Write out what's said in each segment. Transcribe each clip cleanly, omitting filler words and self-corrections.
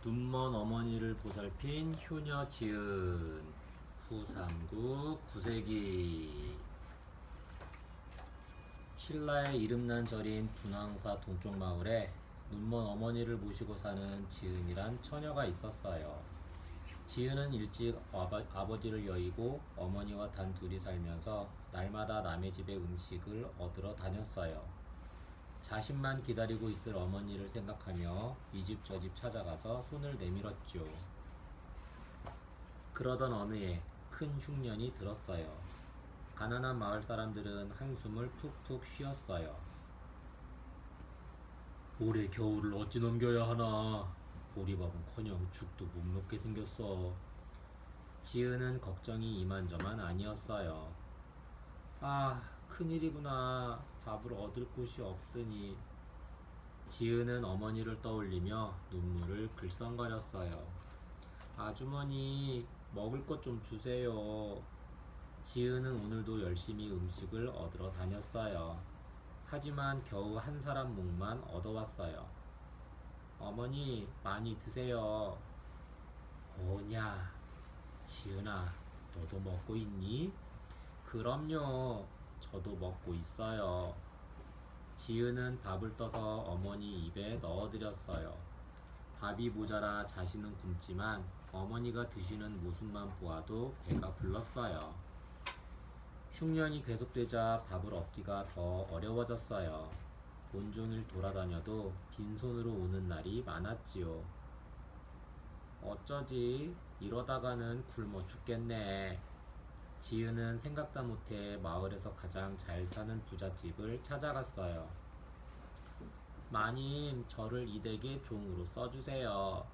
눈먼 어머니를 보살핀 효녀 지은 후삼국 구세기. 신라의 이름난 절인 분황사 동쪽 마을에 눈먼 어머니를 모시고 사는 지은이란 처녀가 있었어요. 지은은 일찍 아버지를 여의고 어머니와 단 둘이 살면서 날마다 남의 집에 음식을 얻으러 다녔어요. 자신만 기다리고 있을 어머니를 생각하며 이 집 저 집 찾아가서 손을 내밀었죠. 그러던 어느 해 큰 흉년이 들었어요. 가난한 마을 사람들은 한숨을 푹푹 쉬었어요. 올해 겨울을 어찌 넘겨야 하나. 보리밥은커녕 죽도 못 먹게 생겼어. 지은은 걱정이 이만저만 아니었어요. 아, 큰일이구나. 밥을 얻을 곳이 없으니. 지은은 어머니를 떠올리며 눈물을 글썽거렸어요. 아주머니, 먹을 것 좀 주세요. 지은은 오늘도 열심히 음식을 얻으러 다녔어요. 하지만 겨우 한 사람 목만 얻어왔어요. 어머니, 많이 드세요. 뭐냐, 지은아, 너도 먹고 있니? 그럼요, 저도 먹고 있어요. 지은은 밥을 떠서 어머니 입에 넣어드렸어요. 밥이 모자라 자신은 굶지만 어머니가 드시는 모습만 보아도 배가 불렀어요. 흉년이 계속되자 밥을 얻기가 더 어려워졌어요. 온종일 돌아다녀도 빈손으로 오는 날이 많았지요. 어쩌지? 이러다가는 굶어 죽겠네. 지은은 생각도 못해 마을에서 가장 잘 사는 부잣집을 찾아갔어요. 마님, 저를 이 댁의 종으로 써주세요.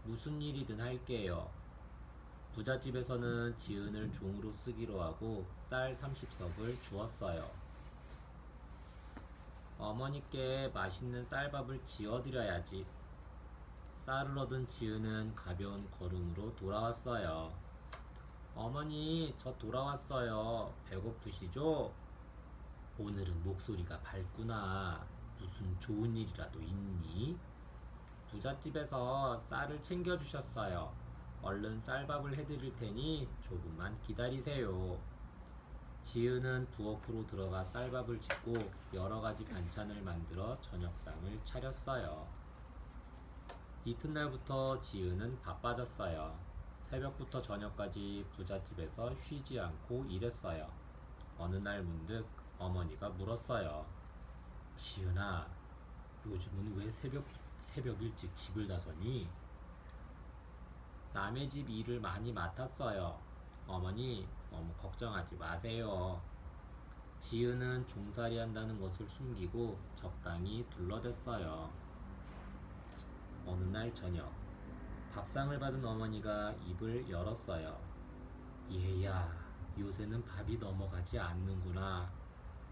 무슨 일이든 할게요. 부잣집에서는 지은을 종으로 쓰기로 하고 쌀 30석을 주었어요. 어머니께 맛있는 쌀밥을 지어드려야지. 쌀을 얻은 지은은 가벼운 걸음으로 돌아왔어요. 어머니, 저 돌아왔어요. 배고프시죠? 오늘은 목소리가 밝구나. 무슨 좋은 일이라도 있니? 부잣집에서 쌀을 챙겨주셨어요. 얼른 쌀밥을 해드릴 테니 조금만 기다리세요. 지은은 부엌으로 들어가 쌀밥을 짓고 여러 가지 반찬을 만들어 저녁상을 차렸어요. 이튿날부터 지은은 바빠졌어요. 새벽부터 저녁까지 부잣집에서 쉬지 않고 일했어요. 어느 날 문득 어머니가 물었어요. 지은아, 요즘은 왜 새벽 일찍 집을 나서니? 남의 집 일을 많이 맡았어요. 어머니, 너무 걱정하지 마세요. 지은은 종살이 한다는 것을 숨기고 적당히 둘러댔어요. 어느 날 저녁, 밥상을 받은 어머니가 입을 열었어요. 얘야, 요새는 밥이 넘어가지 않는구나.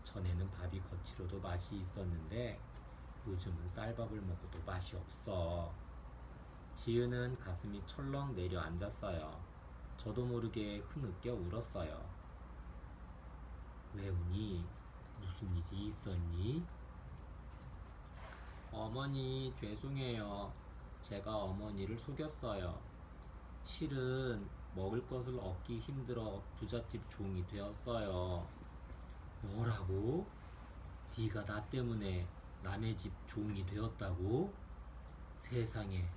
전에는 밥이 거칠어도 맛이 있었는데 요즘은 쌀밥을 먹어도 맛이 없어. 지은은 가슴이 철렁 내려앉았어요. 저도 모르게 흐느껴 울었어요. 왜 우니? 무슨 일이 있었니? 어머니, 죄송해요. 제가 어머니를 속였어요. 실은 먹을 것을 얻기 힘들어 부잣집 종이 되었어요. 뭐라고? 네가 나 때문에 남의 집 종이 되었다고? 세상에,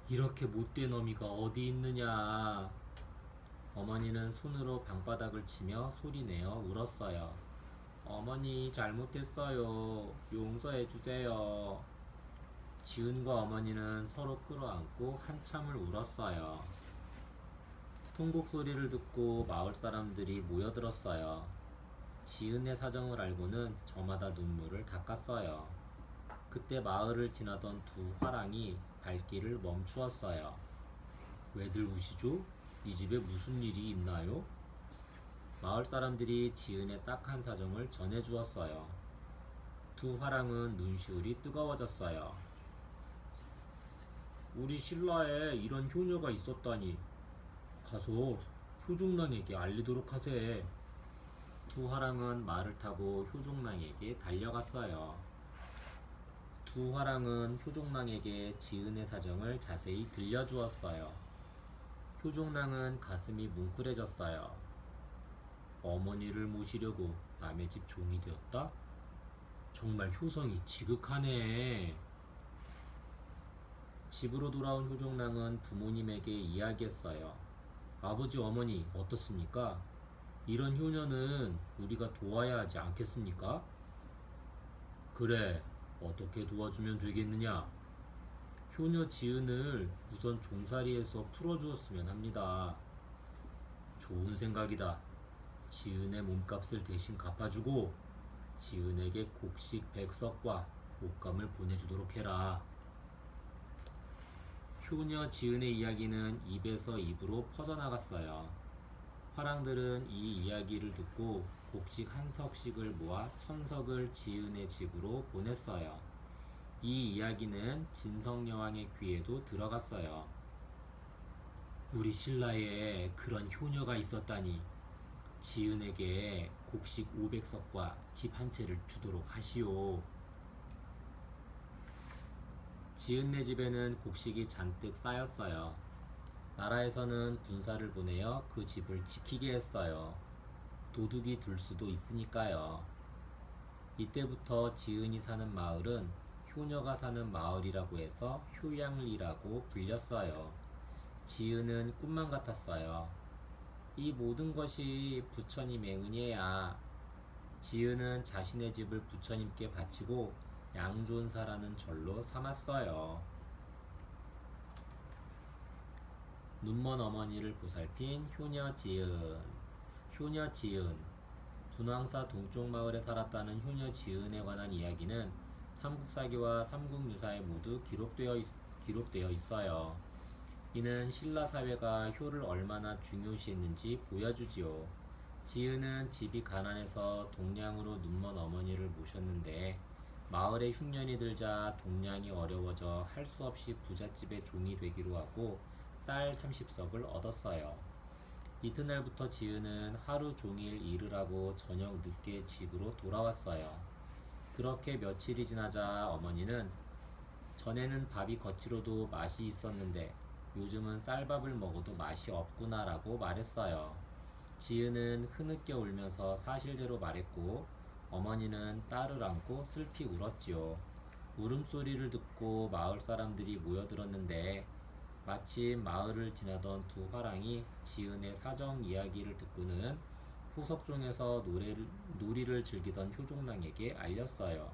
이렇게 못된 어미가 어디 있느냐. 어머니는 손으로 방바닥을 치며 소리내어 울었어요. 어머니, 잘못했어요. 용서해 주세요. 지은과 어머니는 서로 끌어안고 한참을 울었어요. 통곡 소리를 듣고 마을 사람들이 모여들었어요. 지은의 사정을 알고는 저마다 눈물을 닦았어요. 그때 마을을 지나던 두 화랑이 발길을 멈추었어요. 왜들 우시죠? 이 집에 무슨 일이 있나요? 마을 사람들이 지은의 딱한 사정을 전해주었어요. 두 화랑은 눈시울이 뜨거워졌어요. 우리 신라에 이런 효녀가 있었다니. 가서 효종랑에게 알리도록 하세. 두 화랑은 말을 타고 효종랑에게 달려갔어요. 두 화랑은 효종랑에게 지은의 사정을 자세히 들려주었어요. 효종랑은 가슴이 뭉클해졌어요. 어머니를 모시려고 남의 집 종이 되었다? 정말 효성이 지극하네. 집으로 돌아온 효종랑은 부모님에게 이야기했어요. 아버지, 어머니, 어떻습니까? 이런 효녀는 우리가 도와야 하지 않겠습니까? 그래, 어떻게 도와주면 되겠느냐? 효녀 지은을 우선 종살이에서 풀어주었으면 합니다. 좋은 생각이다. 지은의 몸값을 대신 갚아주고 지은에게 곡식 백석과 옷감을 보내주도록 해라. 효녀 지은의 이야기는 입에서 입으로 퍼져나갔어요. 화랑들은 이 이야기를 듣고 곡식 한 석씩을 모아 천석을 지은의 집으로 보냈어요. 이 이야기는 진성여왕의 귀에도 들어갔어요. 우리 신라에 그런 효녀가 있었다니. 지은에게 곡식 500석과 집 한 채를 주도록 하시오. 지은네 집에는 곡식이 잔뜩 쌓였어요. 나라에서는 군사를 보내어 그 집을 지키게 했어요. 도둑이 들 수도 있으니까요. 이때부터 지은이 사는 마을은 효녀가 사는 마을이라고 해서 효양리라고 불렸어요. 지은은 꿈만 같았어요. 이 모든 것이 부처님의 은혜야. 지은은 자신의 집을 부처님께 바치고 양존사라는 절로 삼았어요. 눈먼 어머니를 보살핀 효녀 지은. 효녀 지은. 분황사 동쪽 마을에 살았다는 효녀 지은에 관한 이야기는 삼국사기와 삼국유사에 모두 기록되어 있어요. 이는 신라 사회가 효를 얼마나 중요시했는지 보여주지요. 지은은 집이 가난해서 동량으로 눈먼 어머니를 모셨는데 마을에 흉년이 들자 동량이 어려워져 할 수 없이 부잣집의 종이 되기로 하고 쌀 30석을 얻었어요. 이튿날부터 지은은 하루 종일 일을 하고 저녁 늦게 집으로 돌아왔어요. 그렇게 며칠이 지나자 어머니는 전에는 밥이 거칠어도 맛이 있었는데 요즘은 쌀밥을 먹어도 맛이 없구나라고 말했어요. 지은은 흐느껴 울면서 사실대로 말했고 어머니는 딸을 안고 슬피 울었지요. 울음소리를 듣고 마을 사람들이 모여들었는데 마침 마을을 지나던 두 화랑이 지은의 사정 이야기를 듣고는 포석종에서 놀이를 즐기던 효종랑에게 알렸어요.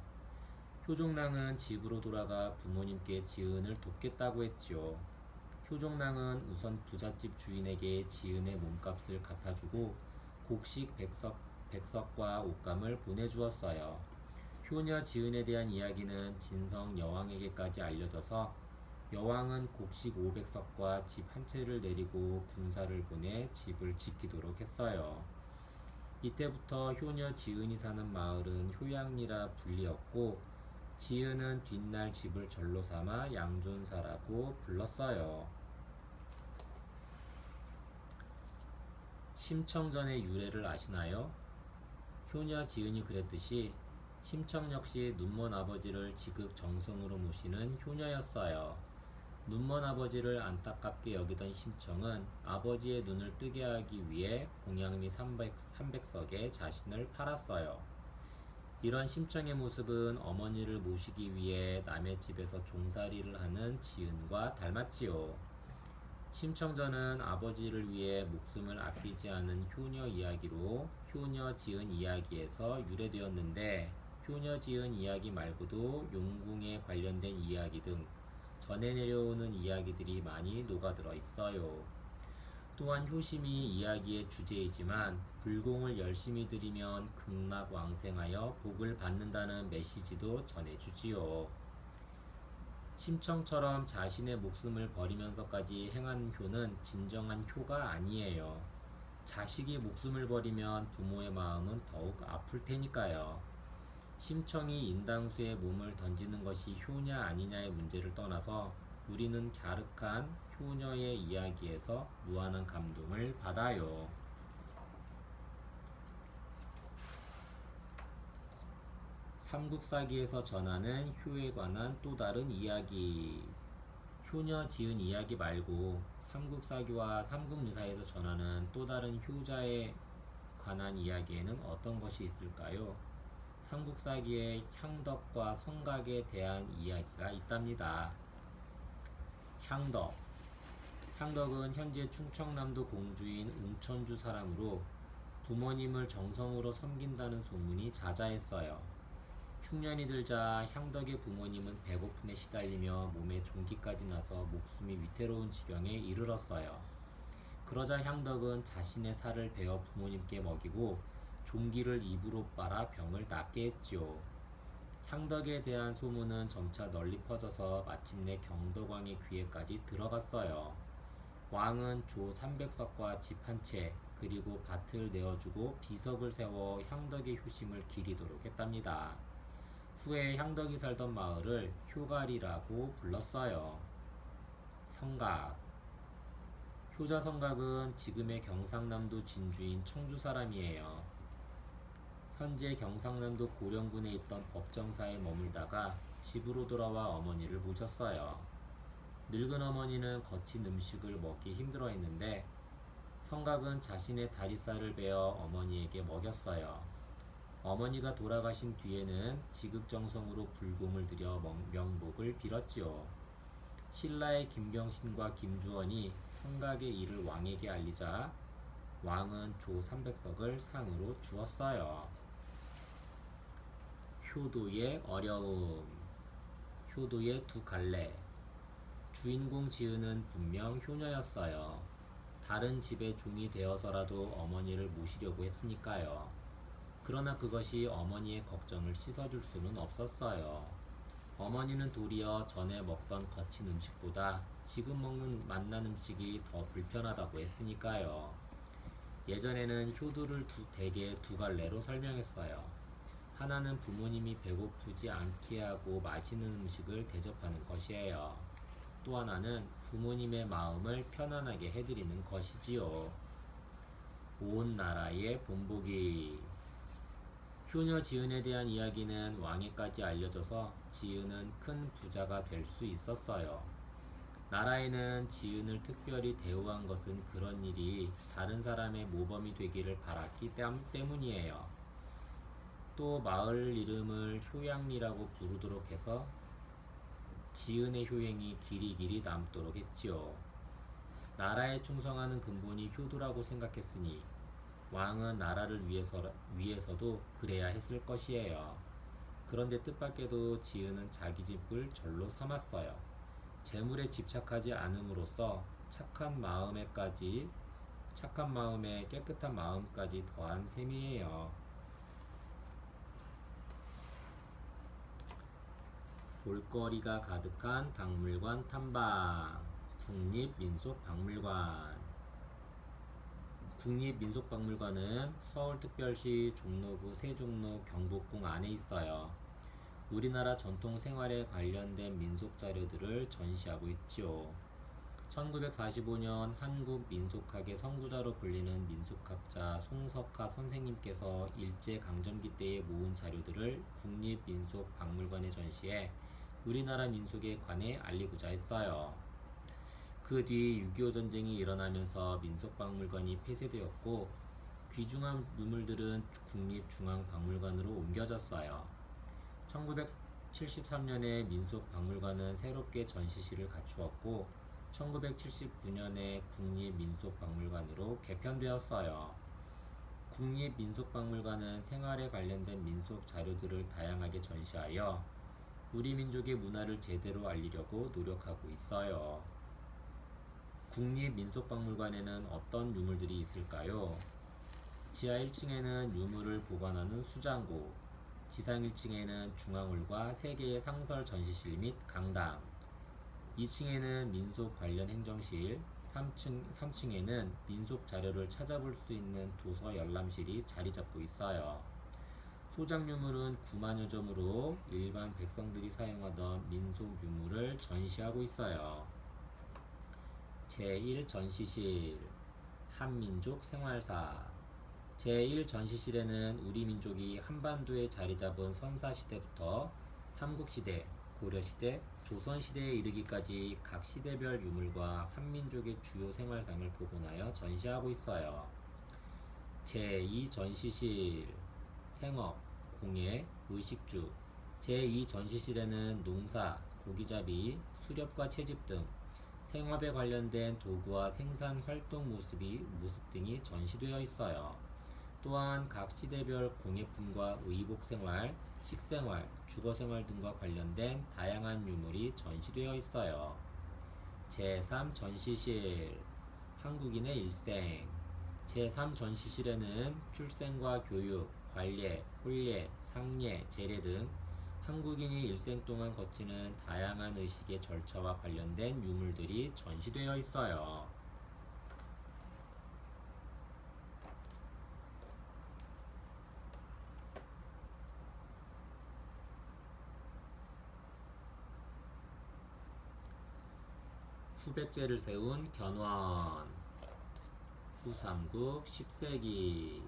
효종랑은 집으로 돌아가 부모님께 지은을 돕겠다고 했지요. 효종랑은 우선 부잣집 주인에게 지은의 몸값을 갚아주고 곡식 백석과 옷감을 보내주었어요. 효녀 지은에 대한 이야기는 진성 여왕에게까지 알려져서 여왕은 곡식 500석과 집 한 채를 내리고 군사를 보내 집을 지키도록 했어요. 이때부터 효녀 지은이 사는 마을은 효양리라 불리었고 지은은 뒷날 집을 절로 삼아 양존사라고 불렀어요. 심청전의 유래를 아시나요? 효녀 지은이 그랬듯이 심청 역시 눈먼 아버지를 지극정성으로 모시는 효녀였어요. 눈먼 아버지를 안타깝게 여기던 심청은 아버지의 눈을 뜨게 하기 위해 공양미 300석에 자신을 팔았어요. 이런 심청의 모습은 어머니를 모시기 위해 남의 집에서 종살이를 하는 지은과 닮았지요. 심청전은 아버지를 위해 목숨을 아끼지 않은 효녀 이야기로 효녀 지은 이야기에서 유래되었는데 효녀 지은 이야기 말고도 용궁에 관련된 이야기 등 전해 내려오는 이야기들이 많이 녹아들어 있어요. 또한 효심이 이야기의 주제이지만 불공을 열심히 들이면 극락왕생하여 복을 받는다는 메시지도 전해주지요. 심청처럼 자신의 목숨을 버리면서까지 행한 효는 진정한 효가 아니에요. 자식이 목숨을 버리면 부모의 마음은 더욱 아플 테니까요. 심청이 인당수에 몸을 던지는 것이 효냐 아니냐의 문제를 떠나서 우리는 갸륵한 효녀의 이야기에서 무한한 감동을 받아요. 삼국사기에서 전하는 효에 관한 또 다른 이야기. 효녀 지은 이야기 말고 삼국사기와 삼국유사에서 전하는 또 다른 효자에 관한 이야기에는 어떤 것이 있을까요? 삼국사기에 향덕과 성각에 대한 이야기가 있답니다. 향덕. 향덕은 현재 충청남도 공주인 웅천주 사람으로 부모님을 정성으로 섬긴다는 소문이 자자했어요. 흉년이 들자 향덕의 부모님은 배고픔에 시달리며 몸에 종기까지 나서 목숨이 위태로운 지경에 이르렀어요. 그러자 향덕은 자신의 살을 베어 부모님께 먹이고 종기를 입으로 빨아 병을 낫게 했지요. 향덕에 대한 소문은 점차 널리 퍼져서 마침내 경덕왕의 귀에까지 들어갔어요. 왕은 조 300석과 집 한 채, 그리고 밭을 내어주고 비석을 세워 향덕의 효심을 기리도록 했답니다. 후에 향덕이 살던 마을을 효갈이라고 불렀어요. 성각. 효자 성각은 지금의 경상남도 진주인 청주 사람이에요. 현재 경상남도 고령군에 있던 법정사에 머물다가 집으로 돌아와 어머니를 모셨어요. 늙은 어머니는 거친 음식을 먹기 힘들어했는데 성각은 자신의 다리살을 베어 어머니에게 먹였어요. 어머니가 돌아가신 뒤에는 지극정성으로 불공을 들여 명복을 빌었지요. 신라의 김경신과 김주원이 성각의 일을 왕에게 알리자 왕은 조 300석을 상으로 주었어요. 효도의 어려움. 효도의 두 갈래. 주인공 지은은 분명 효녀였어요. 다른 집의 종이 되어서라도 어머니를 모시려고 했으니까요. 그러나 그것이 어머니의 걱정을 씻어줄 수는 없었어요. 어머니는 도리어 전에 먹던 거친 음식보다 지금 먹는 맛난 음식이 더 불편하다고 했으니까요. 예전에는 효도를 대개 두 갈래로 설명했어요. 하나는 부모님이 배고프지 않게 하고 맛있는 음식을 대접하는 것이에요. 또 하나는 부모님의 마음을 편안하게 해드리는 것이지요. 온 나라의 본보기. 효녀 지은에 대한 이야기는 왕에까지 알려져서 지은은 큰 부자가 될 수 있었어요. 나라에는 지은을 특별히 대우한 것은 그런 일이 다른 사람의 모범이 되기를 바랐기 때문이에요. 또 마을 이름을 효양리라고 부르도록 해서 지은의 효행이 길이길이 남도록 했지요. 나라에 충성하는 근본이 효도라고 생각했으니 왕은 나라를 위해서도 그래야 했을 것이에요. 그런데 뜻밖에도 지은은 자기 집을 절로 삼았어요. 재물에 집착하지 않음으로써 착한 마음에 깨끗한 마음까지 더한 셈이에요. 볼거리가 가득한 박물관 탐방. 국립민속박물관. 국립민속박물관은 서울특별시 종로구 세종로 경복궁 안에 있어요. 우리나라 전통 생활에 관련된 민속 자료들을 전시하고 있지요. 1945년 한국 민속학의 선구자로 불리는 민속학자 송석하 선생님께서 일제강점기 때에 모은 자료들을 국립민속박물관에 전시해 우리나라 민속에 관해 알리고자 했어요. 그 뒤 6.25 전쟁이 일어나면서 민속박물관이 폐쇄되었고 귀중한 유물들은 국립중앙박물관으로 옮겨졌어요. 1973년에 민속박물관은 새롭게 전시실을 갖추었고 1979년에 국립민속박물관으로 개편되었어요. 국립민속박물관은 생활에 관련된 민속 자료들을 다양하게 전시하여 우리 민족의 문화를 제대로 알리려고 노력하고 있어요. 국립민속박물관에는 어떤 유물들이 있을까요? 지하 1층에는 유물을 보관하는 수장고, 지상 1층에는 중앙홀과 3개의 상설 전시실 및 강당, 2층에는 민속 관련 행정실, 3층에는 민속 자료를 찾아볼 수 있는 도서 열람실이 자리 잡고 있어요. 소장 유물은 9만여 점으로 일반 백성들이 사용하던 민속 유물을 전시하고 있어요. 제1전시실 한민족 생활사. 제1전시실에는 우리 민족이 한반도에 자리 잡은 선사시대부터 삼국시대, 고려시대, 조선시대에 이르기까지 각 시대별 유물과 한민족의 주요 생활상을 복원하여 전시하고 있어요. 제2전시실 생업, 공예, 의식주. 제2전시실에는 농사, 고기잡이, 수렵과 채집 등 생업에 관련된 도구와 생산 활동 모습 등이 전시되어 있어요. 또한 각 시대별 공예품과 의복생활, 식생활, 주거생활 등과 관련된 다양한 유물이 전시되어 있어요. 제3전시실 한국인의 일생. 제3전시실에는 출생과 교육, 관례, 혼례, 상례, 제례 등 한국인이 일생 동안 거치는 다양한 의식의 절차와 관련된 유물들이 전시되어 있어요. 후백제를 세운 견원. 후삼국 10세기.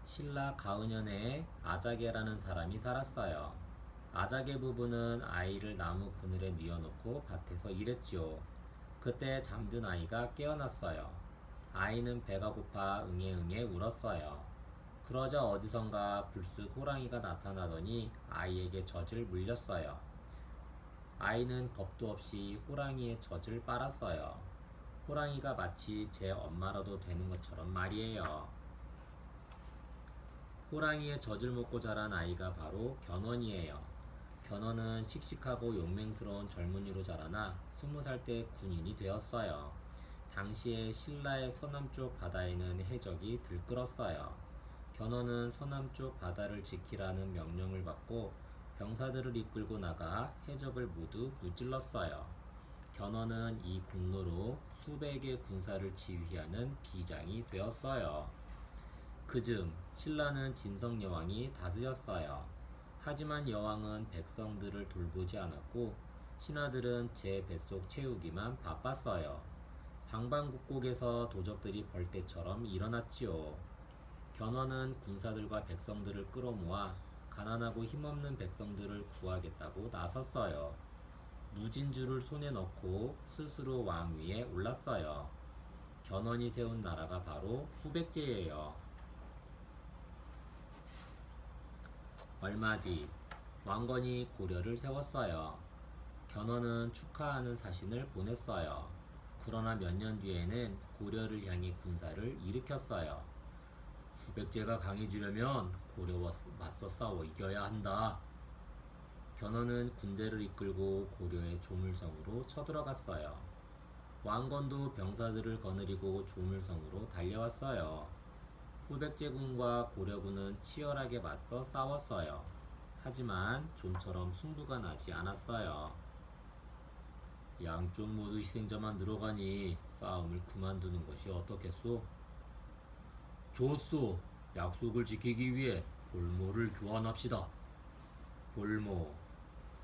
신라 가은현에 아자개라는 사람이 살았어요. 아자개 부부는 아이를 나무 그늘에 뉘어놓고 밭에서 일했지요. 그때 잠든 아이가 깨어났어요. 아이는 배가 고파 응애응애 울었어요. 그러자 어디선가 불쑥 호랑이가 나타나더니 아이에게 젖을 물렸어요. 아이는 겁도 없이 호랑이의 젖을 빨았어요. 호랑이가 마치 제 엄마라도 되는 것처럼 말이에요. 호랑이의 젖을 먹고 자란 아이가 바로 견훤이에요. 견훤은 씩씩하고 용맹스러운 젊은이로 자라나 20살 때 군인이 되었어요. 당시에 신라의 서남쪽 바다에는 해적이 들끓었어요. 견훤은 서남쪽 바다를 지키라는 명령을 받고 병사들을 이끌고 나가 해적을 모두 무찔렀어요. 견훤은 이 공로로 수백의 군사를 지휘하는 비장이 되었어요. 그즈음 신라는 진성 여왕이 다스렸어요. 하지만 여왕은 백성들을 돌보지 않았고 신하들은 제 뱃속 채우기만 바빴어요. 방방곡곡에서 도적들이 벌떼처럼 일어났지요. 견훤은 군사들과 백성들을 끌어모아 가난하고 힘없는 백성들을 구하겠다고 나섰어요. 무진주를 손에 넣고 스스로 왕위에 올랐어요. 견훤이 세운 나라가 바로 후백제예요. 얼마 뒤 왕건이 고려를 세웠어요. 견훤은 축하하는 사신을 보냈어요. 그러나 몇 년 뒤에는 고려를 향해 군사를 일으켰어요. 후백제가 강해지려면 고려와 맞서 싸워 이겨야 한다. 견훤은 군대를 이끌고 고려의 조물성으로 쳐들어갔어요. 왕건도 병사들을 거느리고 조물성으로 달려왔어요. 후백제군과 고려군은 치열하게 맞서 싸웠어요. 하지만 좀처럼 승부가 나지 않았어요. 양쪽 모두 희생자만 늘어가니 싸움을 그만두는 것이 어떻겠소? 좋소. 약속을 지키기 위해 볼모를 교환합시다. 볼모.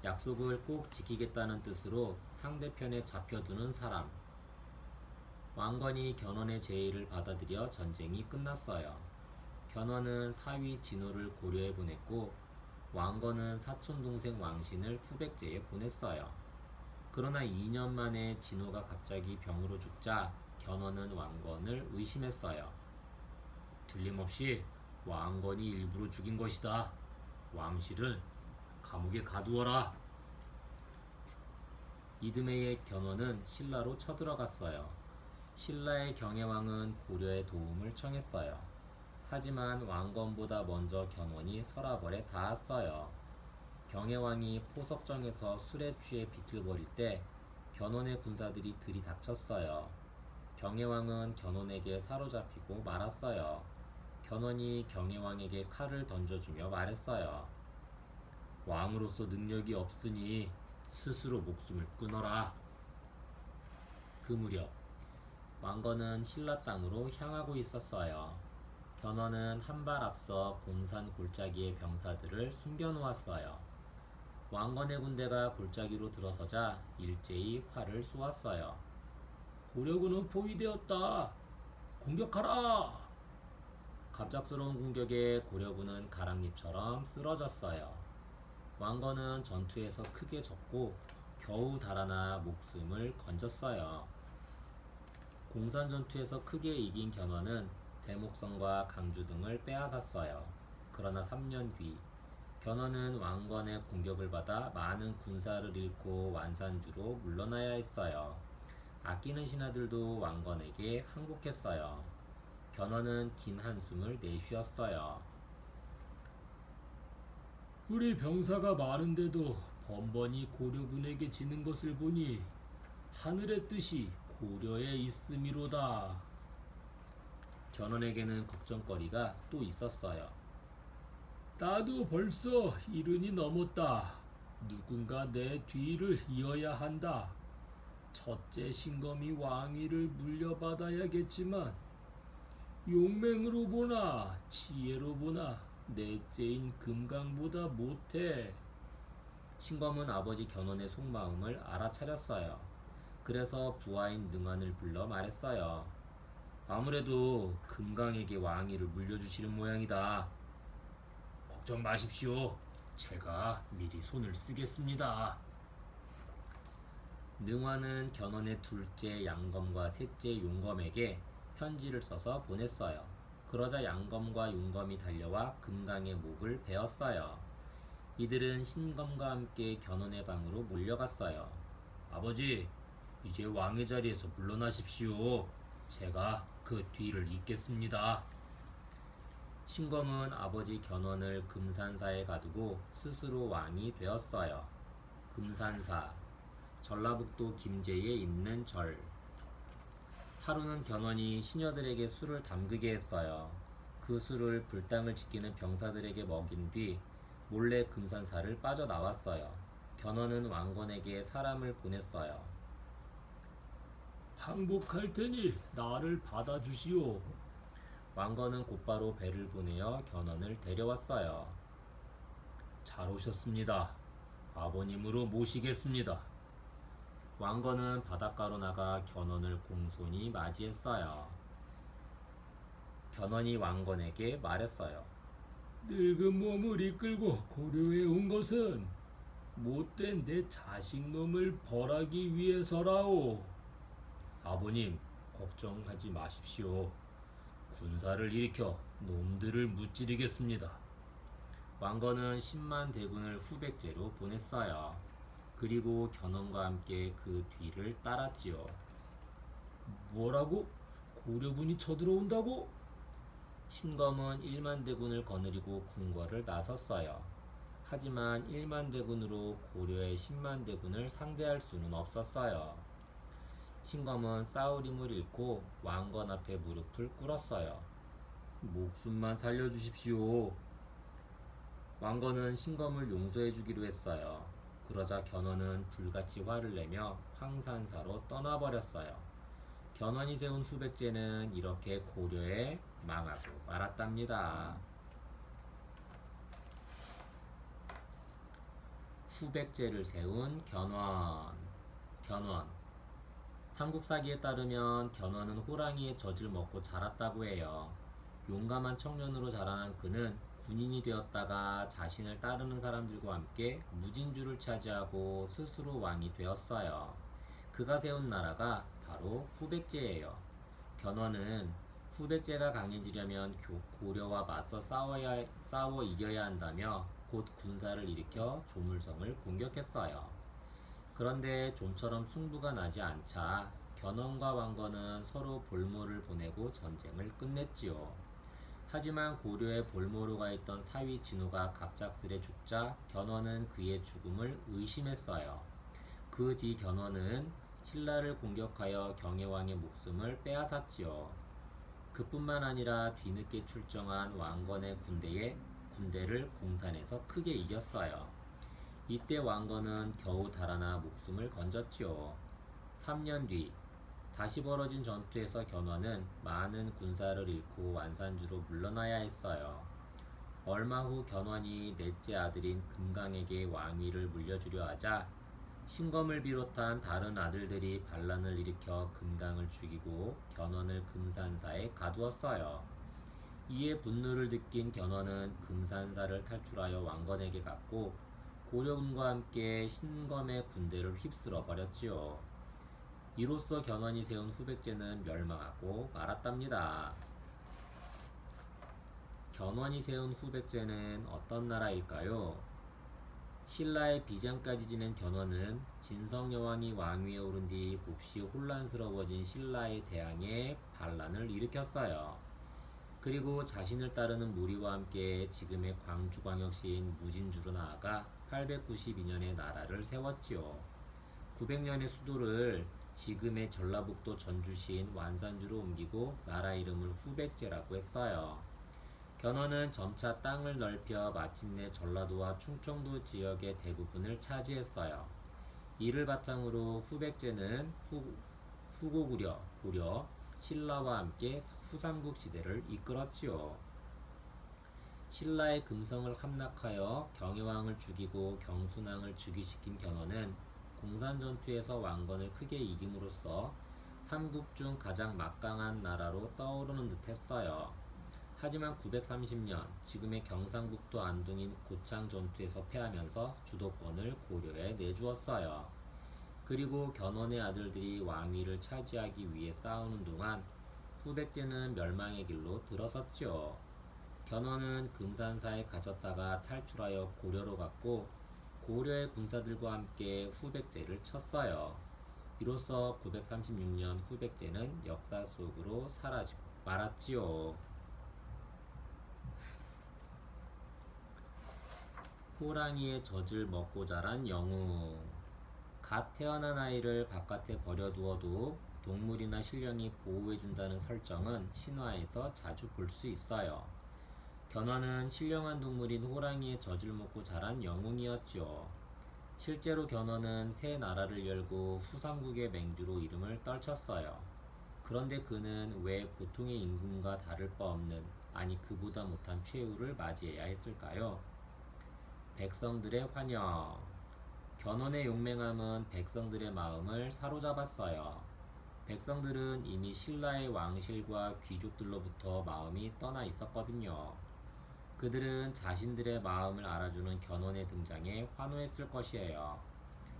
약속을 꼭 지키겠다는 뜻으로 상대편에 잡혀두는 사람. 왕건이 견훤의 제의를 받아들여 전쟁이 끝났어요. 견훤은 사위 진호를 고려에 보냈고 왕건은 사촌동생 왕신을 후백제에 보냈어요. 그러나 2년 만에 진호가 갑자기 병으로 죽자 견훤은 왕건을 의심했어요. 틀림없이 왕건이 일부러 죽인 것이다. 왕실을 감옥에 가두어라. 이듬해에 견훤은 신라로 쳐들어갔어요. 신라의 경혜왕은 고려의 도움을 청했어요. 하지만 왕건보다 먼저 견훤이 서라벌에 닿았어요. 경혜왕이 포석정에서 술에 취해 비틀거릴 때 견훤의 군사들이 들이닥쳤어요. 경혜왕은 견훤에게 사로잡히고 말았어요. 견훤이 경혜왕에게 칼을 던져주며 말했어요. 왕으로서 능력이 없으니 스스로 목숨을 끊어라. 그 무렵 왕건은 신라 땅으로 향하고 있었어요. 견훤은 한 발 앞서 공산 골짜기의 병사들을 숨겨놓았어요. 왕건의 군대가 골짜기로 들어서자 일제히 활을 쏘았어요. 고려군은 포위되었다. 공격하라! 갑작스러운 공격에 고려군은 가랑잎처럼 쓰러졌어요. 왕건은 전투에서 크게 졌고 겨우 달아나 목숨을 건졌어요. 공산 전투에서 크게 이긴 견훤은 대목성과 강주 등을 빼앗았어요. 그러나 3년 뒤 견훤은 왕건의 공격을 받아 많은 군사를 잃고 완산주로 물러나야 했어요. 아끼는 신하들도 왕건에게 항복했어요. 견훤은 긴 한숨을 내쉬었어요. 우리 병사가 많은데도 번번이 고려군에게 지는 것을 보니 하늘의 뜻이 고려에 있음이로다. 견훤에게는 걱정거리가 또 있었어요. 나도 벌써 70이 넘었다. 누군가 내 뒤를 이어야 한다. 첫째 신검이 왕위를 물려받아야겠지만 용맹으로 보나 지혜로 보나 넷째인 금강보다 못해. 신검은 아버지 견훤의 속마음을 알아차렸어요. 그래서 부하인 능한을 불러 말했어요. 아무래도 금강에게 왕위를 물려주시는 모양이다. 걱정 마십시오. 제가 미리 손을 쓰겠습니다. 능화는 견훤의 둘째 양검과 셋째 용검에게 편지를 써서 보냈어요. 그러자 양검과 용검이 달려와 금강의 목을 베었어요. 이들은 신검과 함께 견훤의 방으로 몰려갔어요. 아버지, 이제 왕의 자리에서 물러나십시오. 제가 그 뒤를 잇겠습니다. 신검은 아버지 견훤을 금산사에 가두고 스스로 왕이 되었어요. 금산사, 전라북도 김제에 있는 절. 하루는 견훤이 시녀들에게 술을 담그게 했어요. 그 술을 불당을 지키는 병사들에게 먹인 뒤 몰래 금산사를 빠져나왔어요. 견훤은 왕건에게 사람을 보냈어요. 항복할 테니 나를 받아주시오. 왕건은 곧바로 배를 보내어 견훤을 데려왔어요. 잘 오셨습니다. 아버님으로 모시겠습니다. 왕건은 바닷가로 나가 견훤을 공손히 맞이했어요. 견훤이 왕건에게 말했어요. 늙은 몸을 이끌고 고려에 온 것은 못된 내 자식놈을 벌하기 위해서라오. 아버님, 걱정하지 마십시오. 군사를 일으켜 놈들을 무찌르겠습니다. 왕건은 10만 대군을 후백제로 보냈어요. 그리고 견훤과 함께 그 뒤를 따랐지요. 뭐라고? 고려군이 쳐들어온다고? 신검은 1만 대군을 거느리고 궁궐을 나섰어요. 하지만 1만 대군으로 고려의 10만 대군을 상대할 수는 없었어요. 신검은 싸울 힘을 잃고 왕건 앞에 무릎을 꿇었어요. 목숨만 살려주십시오. 왕건은 신검을 용서해 주기로 했어요. 그러자 견훤은 불같이 화를 내며 황산사로 떠나버렸어요. 견훤이 세운 후백제는 이렇게 고려에 망하고 말았답니다. 후백제를 세운 견훤. 삼국사기에 따르면 견훤은 호랑이의 젖을 먹고 자랐다고 해요. 용감한 청년으로 자라난 그는 군인이 되었다가 자신을 따르는 사람들과 함께 무진주를 차지하고 스스로 왕이 되었어요. 그가 세운 나라가 바로 후백제예요. 견훤은 후백제가 강해지려면 고려와 맞서 싸워 이겨야 한다며 곧 군사를 일으켜 조물성을 공격했어요. 그런데 좀처럼 승부가 나지 않자 견훤과 왕건은 서로 볼모를 보내고 전쟁을 끝냈지요. 하지만 고려에 볼모로 가 있던 사위 진호가 갑작스레 죽자 견훤은 그의 죽음을 의심했어요. 그 뒤 견훤은 신라를 공격하여 경혜왕의 목숨을 빼앗았지요. 그뿐만 아니라 뒤늦게 출정한 왕건의 군대를 공산에서 크게 이겼어요. 이때 왕건은 겨우 달아나 목숨을 건졌지요. 3년 뒤 다시 벌어진 전투에서 견훤은 많은 군사를 잃고 완산주로 물러나야 했어요. 얼마 후 견훤이 넷째 아들인 금강에게 왕위를 물려주려 하자 신검을 비롯한 다른 아들들이 반란을 일으켜 금강을 죽이고 견훤을 금산사에 가두었어요. 이에 분노를 느낀 견훤은 금산사를 탈출하여 왕건에게 갔고 고려군과 함께 신검의 군대를 휩쓸어 버렸지요. 이로써 견훤이 세운 후백제는 멸망하고 말았답니다. 견훤이 세운 후백제는 어떤 나라일까요? 신라의 비장까지 지낸 견훤은 진성여왕이 왕위에 오른 뒤 몹시 혼란스러워진 신라에 대항해 반란을 일으켰어요. 그리고 자신을 따르는 무리와 함께 지금의 광주광역시인 무진주로 나아가 892년에 나라를 세웠지요. 900년의 수도를 지금의 전라북도 전주시인 완산주로 옮기고 나라 이름을 후백제라고 했어요. 견훤은 점차 땅을 넓혀 마침내 전라도와 충청도 지역의 대부분을 차지했어요. 이를 바탕으로 후백제는 후고구려, 고려, 신라와 함께 후삼국 시대를 이끌었지요. 신라의 금성을 함락하여 경혜왕을 죽이고 경순왕을 즉위시킨 견훤은 공산전투에서 왕건을 크게 이김으로써 삼국 중 가장 막강한 나라로 떠오르는 듯 했어요. 하지만 930년 지금의 경상북도 안동인 고창 전투에서 패하면서 주도권을 고려에 내주었어요. 그리고 견훤의 아들들이 왕위를 차지하기 위해 싸우는 동안 후백제는 멸망의 길로 들어섰죠. 견훤은 금산사에 갇혔다가 탈출하여 고려로 갔고 고려의 군사들과 함께 후백제를 쳤어요. 이로써 936년 후백제는 역사 속으로 사라지고 말았지요. 호랑이의 젖을 먹고 자란 영웅. 갓 태어난 아이를 바깥에 버려두어도 동물이나 신령이 보호해준다는 설정은 신화에서 자주 볼 수 있어요. 견훤은 신령한 동물인 호랑이의 젖을 먹고 자란 영웅이었죠. 실제로 견훤은 새 나라를 열고 후삼국의 맹주로 이름을 떨쳤어요. 그런데 그는 왜 보통의 임금과 다를 바 없는, 아니 그보다 못한 최후를 맞이해야 했을까요? 백성들의 환영. 견훤의 용맹함은 백성들의 마음을 사로잡았어요. 백성들은 이미 신라의 왕실과 귀족들로부터 마음이 떠나 있었거든요. 그들은 자신들의 마음을 알아주는 견훤의 등장에 환호했을 것이에요.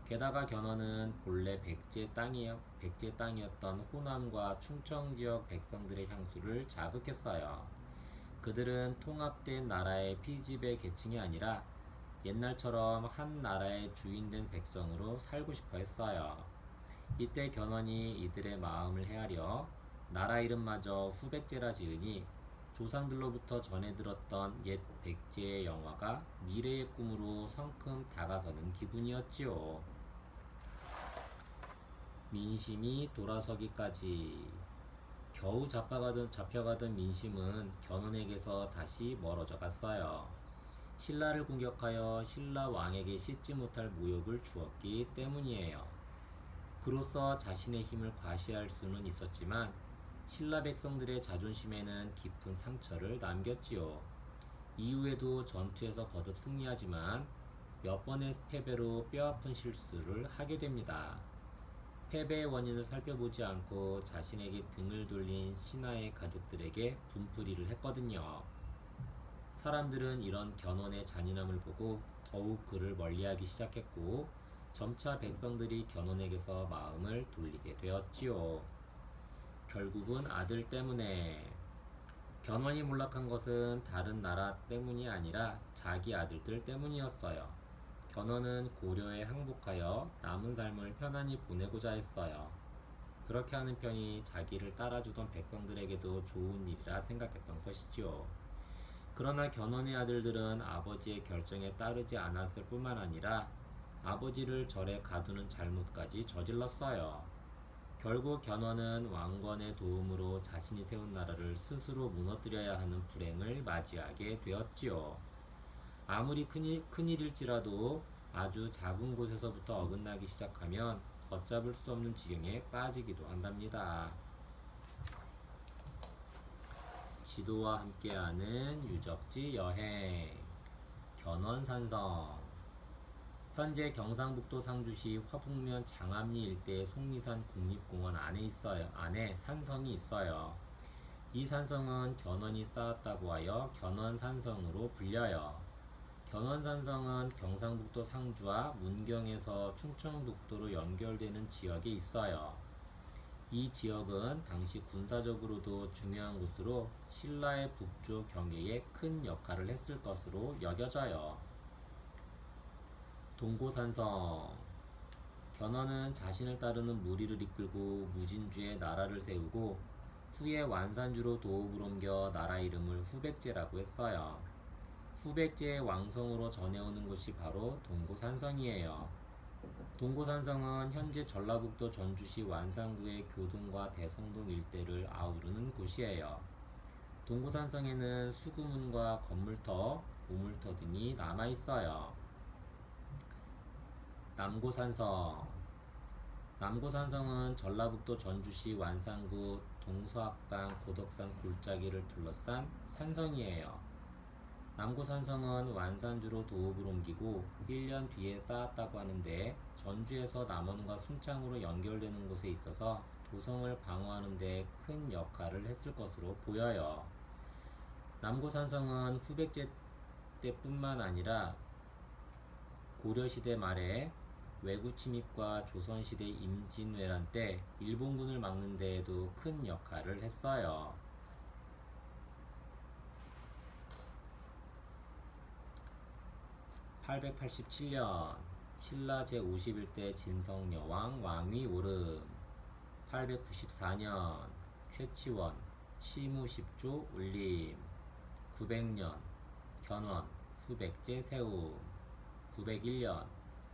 게다가 견훤은 본래 백제 땅이었던 호남과 충청 지역 백성들의 향수를 자극했어요. 그들은 통합된 나라의 피지배 계층이 아니라 옛날처럼 한 나라의 주인된 백성으로 살고 싶어 했어요. 이때 견훤이 이들의 마음을 헤아려 나라 이름마저 후백제라 지으니 조상들로부터 전해 들었던 옛 백제의 영화가 미래의 꿈으로 성큼 다가서는 기분이었지요. 민심이 돌아서기까지. 겨우 잡혀가던 민심은 견훤에게서 다시 멀어져 갔어요. 신라를 공격하여 신라 왕에게 씻지 못할 모욕을 주었기 때문이에요. 그로써 자신의 힘을 과시할 수는 있었지만 신라 백성들의 자존심에는 깊은 상처를 남겼지요. 이후에도 전투에서 거듭 승리하지만 몇 번의 패배로 뼈아픈 실수를 하게 됩니다. 패배의 원인을 살펴보지 않고 자신에게 등을 돌린 신하의 가족들에게 분풀이를 했거든요. 사람들은 이런 견훤의 잔인함을 보고 더욱 그를 멀리하기 시작했고 점차 백성들이 견훤에게서 마음을 돌리게 되었지요. 결국은 아들 때문에. 견훤이 몰락한 것은 다른 나라 때문이 아니라 자기 아들들 때문이었어요. 견훤은 고려에 항복하여 남은 삶을 편안히 보내고자 했어요. 그렇게 하는 편이 자기를 따라주던 백성들에게도 좋은 일이라 생각했던 것이지요. 그러나 견훤의 아들들은 아버지의 결정에 따르지 않았을 뿐만 아니라 아버지를 절에 가두는 잘못까지 저질렀어요. 결국 견훤은 왕건의 도움으로 자신이 세운 나라를 스스로 무너뜨려야 하는 불행을 맞이하게 되었지요. 아무리 큰일일지라도 아주 작은 곳에서부터 어긋나기 시작하면 걷잡을 수 없는 지경에 빠지기도 한답니다. 지도와 함께하는 유적지 여행. 견훤산성. 현재 경상북도 상주시 화북면 장암리 일대의 속리산 국립공원 안에 산성이 있어요. 이 산성은 견원이 쌓았다고 하여 견원산성으로 불려요. 견원산성은 경상북도 상주와 문경에서 충청북도로 연결되는 지역에 있어요. 이 지역은 당시 군사적으로도 중요한 곳으로 신라의 북쪽 경계에 큰 역할을 했을 것으로 여겨져요. 동고산성. 견훤은 자신을 따르는 무리를 이끌고 무진주에 나라를 세우고 후에 완산주로 도읍을 옮겨 나라 이름을 후백제라고 했어요. 후백제의 왕성으로 전해오는 곳이 바로 동고산성이에요. 동고산성은 현재 전라북도 전주시 완산구의 교동과 대성동 일대를 아우르는 곳이에요. 동고산성에는 수구문과 건물터, 우물터 등이 남아있어요. 남고산성. 남고산성은 전라북도 전주시 완산구 동서악당 고덕산 골짜기를 둘러싼 산성이에요. 남고산성은 완산주로 도읍을 옮기고 1년 뒤에 쌓았다고 하는데 전주에서 남원과 순창으로 연결되는 곳에 있어서 도성을 방어하는 데 큰 역할을 했을 것으로 보여요. 남고산성은 후백제 때뿐만 아니라 고려시대 말에 외구 침입과 조선시대 임진왜란 때 일본군을 막는 데에도 큰 역할을 했어요. 887년 신라 제51대 진성여왕 왕위 오름. 894년 최치원 시무십조 울림. 900년 견훤 후백제 세움. 901년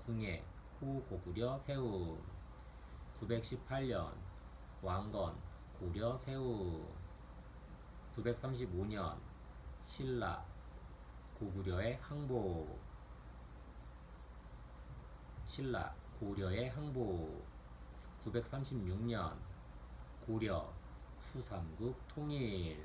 궁예 호고구려 세움. 918년 왕건 고려 세움. 935년 신라 고구려의 항복. 신라 고려의 항복. 936년 고려 후삼국 통일.